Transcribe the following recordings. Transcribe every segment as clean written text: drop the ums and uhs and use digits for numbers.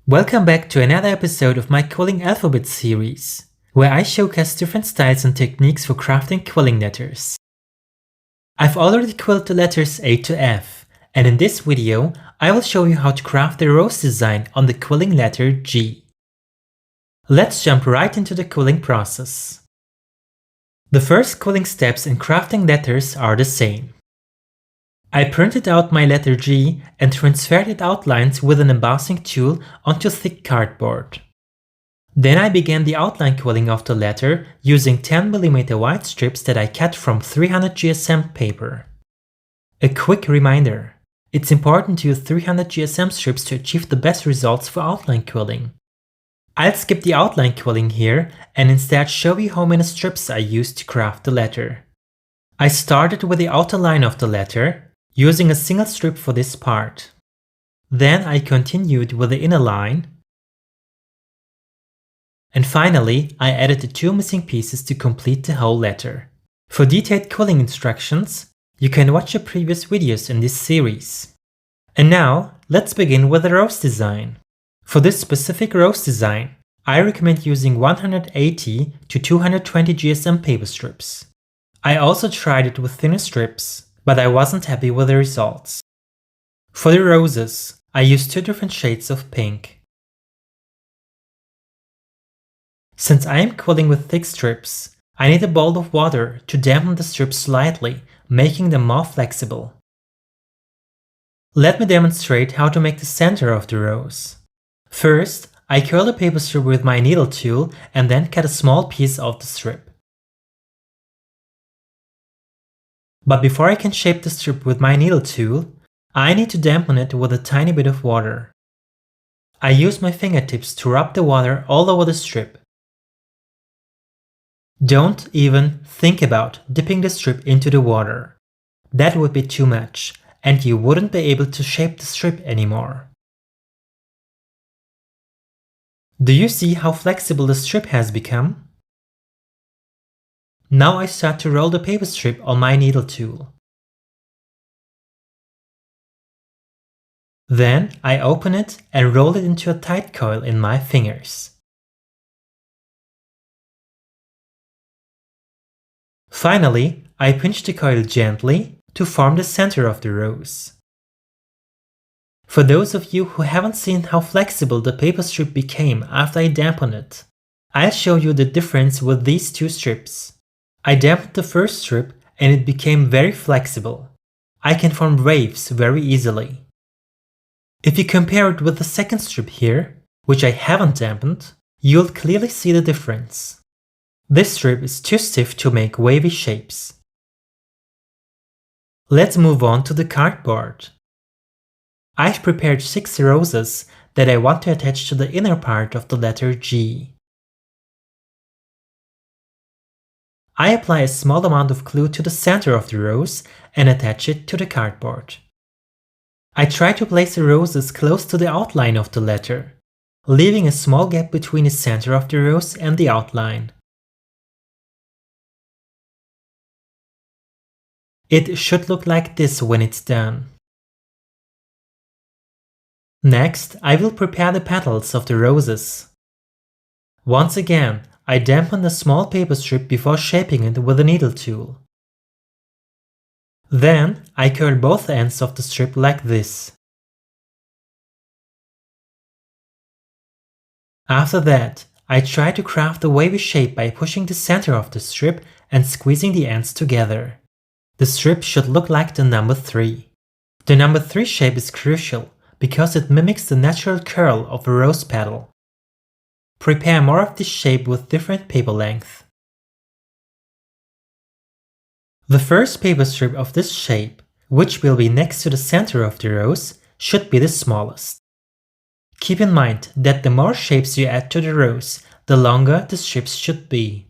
Welcome back to another episode of my Quilling alphabet series, where I showcase different styles and techniques for crafting quilling letters. I've already quilled the letters A to F, and in this video I will show you how to craft the rose design on the quilling letter G. Let's jump right into the quilling process. The first quilling steps in crafting letters are the same. I printed out my letter G and transferred its outlines with an embossing tool onto thick cardboard. Then I began the outline quilling of the letter using 10mm wide strips that I cut from 300 GSM paper. A quick reminder, it's important to use 300 GSM strips to achieve the best results for outline quilling. I'll skip the outline quilling here and instead show you how many strips I used to craft the letter. I started with the outer line of the letter, using a single strip for this part. Then I continued with the inner line. And finally, I added the two missing pieces to complete the whole letter. For detailed quilling instructions, you can watch the previous videos in this series. And now, let's begin with the rose design. For this specific rose design, I recommend using 180 to 220 GSM paper strips. I also tried it with thinner strips, but I wasn't happy with the results. For the roses, I used two different shades of pink. Since I am quilling with thick strips, I need a bowl of water to dampen the strips slightly, making them more flexible. Let me demonstrate how to make the center of the rose. First, I curl the paper strip with my needle tool and then cut a small piece of the strip. But before I can shape the strip with my needle tool, I need to dampen it with a tiny bit of water. I use my fingertips to rub the water all over the strip. Don't even think about dipping the strip into the water. That would be too much, and you wouldn't be able to shape the strip anymore. Do you see how flexible the strip has become? Now I start to roll the paper strip on my needle tool. Then I open it and roll it into a tight coil in my fingers. Finally, I pinch the coil gently to form the center of the rose. For those of you who haven't seen how flexible the paper strip became after I dampened it, I'll show you the difference with these two strips. I dampened the first strip and it became very flexible. I can form waves very easily. If you compare it with the second strip here, which I haven't dampened, you'll clearly see the difference. This strip is too stiff to make wavy shapes. Let's move on to the cardboard. I've prepared 6 roses that I want to attach to the inner part of the letter G. I apply a small amount of glue to the center of the rose and attach it to the cardboard. I try to place the roses close to the outline of the letter, leaving a small gap between the center of the rose and the outline. It should look like this when it's done. Next, I will prepare the petals of the roses. Once again, I dampen a small paper strip before shaping it with a needle tool. Then, I curl both ends of the strip like this. After that, I try to craft a wavy shape by pushing the center of the strip and squeezing the ends together. The strip should look like the number 3. The number 3 shape is crucial because it mimics the natural curl of a rose petal. Prepare more of this shape with different paper length. The first paper strip of this shape, which will be next to the center of the rose, should be the smallest. Keep in mind that the more shapes you add to the rose, the longer the strips should be.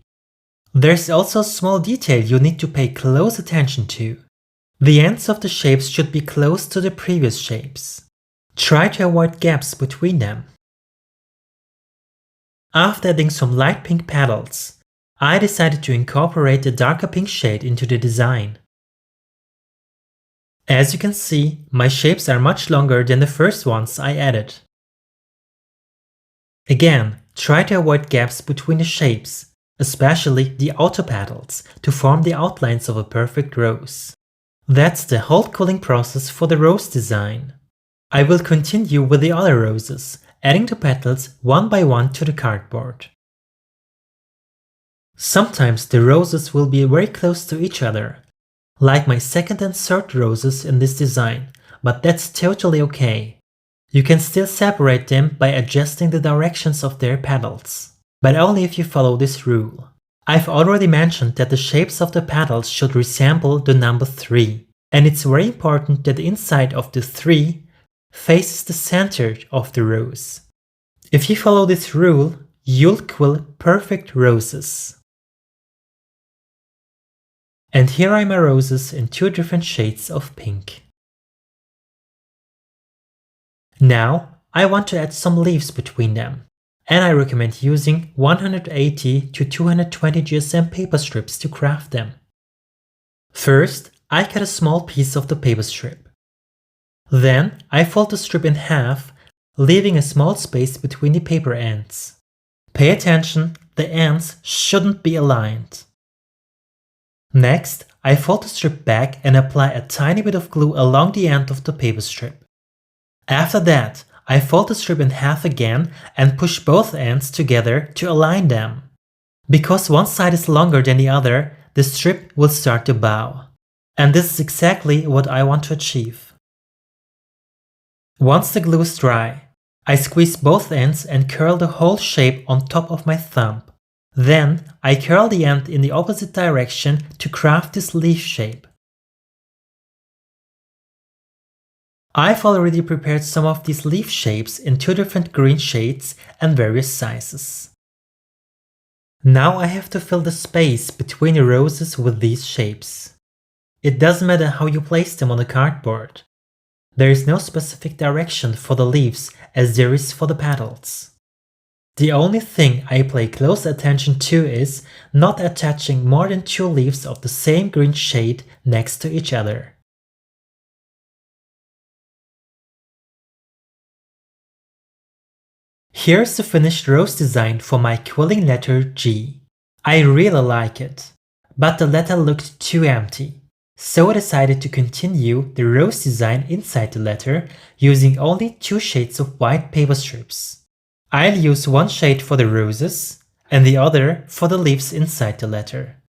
There's also a small detail you need to pay close attention to. The ends of the shapes should be close to the previous shapes. Try to avoid gaps between them. After adding some light pink petals, I decided to incorporate a darker pink shade into the design. As you can see, my shapes are much longer than the first ones I added. Again, try to avoid gaps between the shapes, especially the outer petals, to form the outlines of a perfect rose. That's the whole quilling process for the rose design. I will continue with the other roses, adding the petals one by one to the cardboard. Sometimes the roses will be very close to each other, like my second and third roses in this design, but that's totally okay. You can still separate them by adjusting the directions of their petals, but only if you follow this rule. I've already mentioned that the shapes of the petals should resemble the number 3, and it's very important that the inside of the 3 faces the center of the rose. If you follow this rule, you'll quill perfect roses. And here are my roses in 2 different shades of pink. Now, I want to add some leaves between them, and I recommend using 180 to 220 GSM paper strips to craft them. First, I cut a small piece of the paper strip. Then, I fold the strip in half, leaving a small space between the paper ends. Pay attention, the ends shouldn't be aligned. Next, I fold the strip back and apply a tiny bit of glue along the end of the paper strip. After that, I fold the strip in half again and push both ends together to align them. Because one side is longer than the other, the strip will start to bow. And this is exactly what I want to achieve. Once the glue is dry, I squeeze both ends and curl the whole shape on top of my thumb. Then, I curl the end in the opposite direction to craft this leaf shape. I've already prepared some of these leaf shapes in 2 different green shades and various sizes. Now I have to fill the space between the roses with these shapes. It doesn't matter how you place them on the cardboard. There is no specific direction for the leaves as there is for the petals. The only thing I pay close attention to is not attaching more than 2 leaves of the same green shade next to each other. Here's the finished rose design for my quilling letter G. I really like it, but the letter looked too empty, so I decided to continue the rose design inside the letter using only 2 shades of white paper strips. I'll use one shade for the roses and the other for the leaves inside the letter.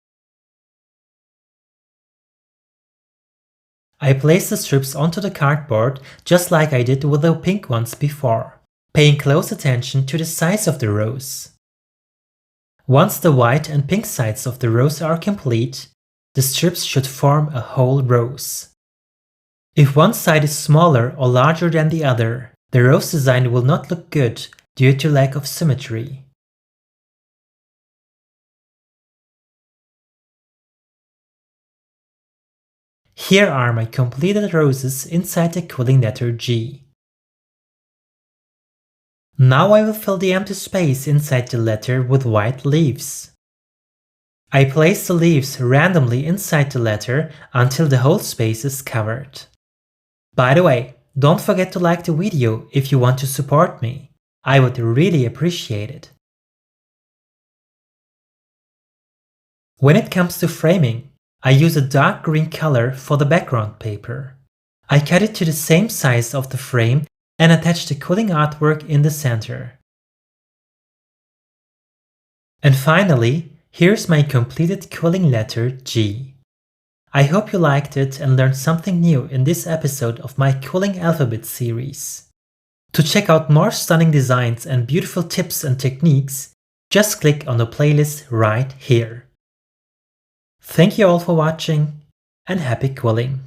I place the strips onto the cardboard just like I did with the pink ones before, paying close attention to the size of the rose. Once the white and pink sides of the rose are complete, the strips should form a whole rose. If one side is smaller or larger than the other, the rose design will not look good due to lack of symmetry. Here are my completed roses inside the quilling letter G. Now I will fill the empty space inside the letter with white leaves. I place the leaves randomly inside the letter until the whole space is covered. By the way, don't forget to like the video if you want to support me. I would really appreciate it. When it comes to framing, I use a dark green color for the background paper. I cut it to the same size of the frame and attach the quilling artwork in the center. And finally, here's my completed quilling letter G. I hope you liked it and learned something new in this episode of my Quilling Alphabet series. To check out more stunning designs and beautiful tips and techniques, just click on the playlist right here. Thank you all for watching and happy quilling!